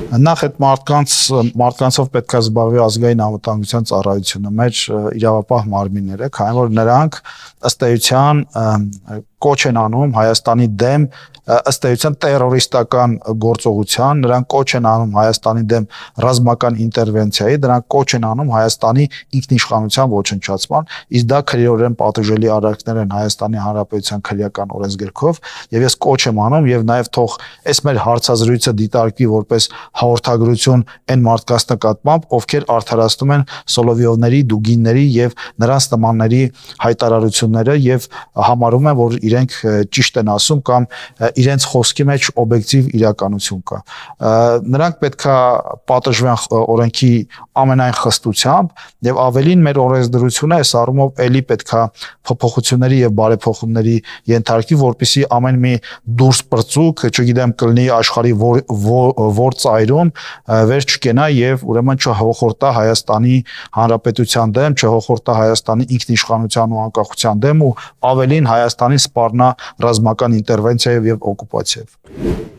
Նախ այդ մարդկանցով պետք է զբաղվի ազգային անվտանգության ծառայությունը, մեր իրավապահ մարմինները, քանի որ նրանք ըստ էության կոչ են անում Հայաստանի դեմ ըստ էության տերորիստական գործողության, նրանք կոչ են անում Հայաստանի դեմ ռազմական ինտերվենցիայի, դրանք կոչ են անում Հայաստանի ինքնիշխանության ոչնչացման, իսկ դա քրեորեն պատժելի արարքներ են Հայաստանի Հանրապետության քրեական օրենսգրքով, եւ ես կոչ եմ անում եւ նաեւ թող այս մեր հարցազրույցը դիտարկվի որպես հաղորդագրություն այն մարդկանց նկատմամբ, ովքեր արդարացնում են Սոլովիովների, Դուգինների եւ նրանց նմանների հայտարարությունները եւ համարում են, որ իրենք ճիշտ են ասում կամ իրենց խոսքի մեջ օբյեկտիվ իրականություն կա։ Նրանք պետքա պատժվեն օրենքի ամենայն խստությամբ եւ ավելին մեր օրենսդրությունը այս առումով էլի պետքա փոփոխությունների եւ բարեփոխումների ենթարկվի, որպեսզի ամեն մի դուրս պրծուկ, չգիտեմ, կլինի աշխարհի որ ծայրում վեր չկենա եւ ուրեմն չհոխորտա Հայաստանի Հանրապետության դեմ, չհոխորտա Հայաստանի ինքնիշխանության ու անկախության դեմ ու ավելին Հայաստանի սպառնա ռազմական ինտերվենցիայով եւ օկուպացիայով։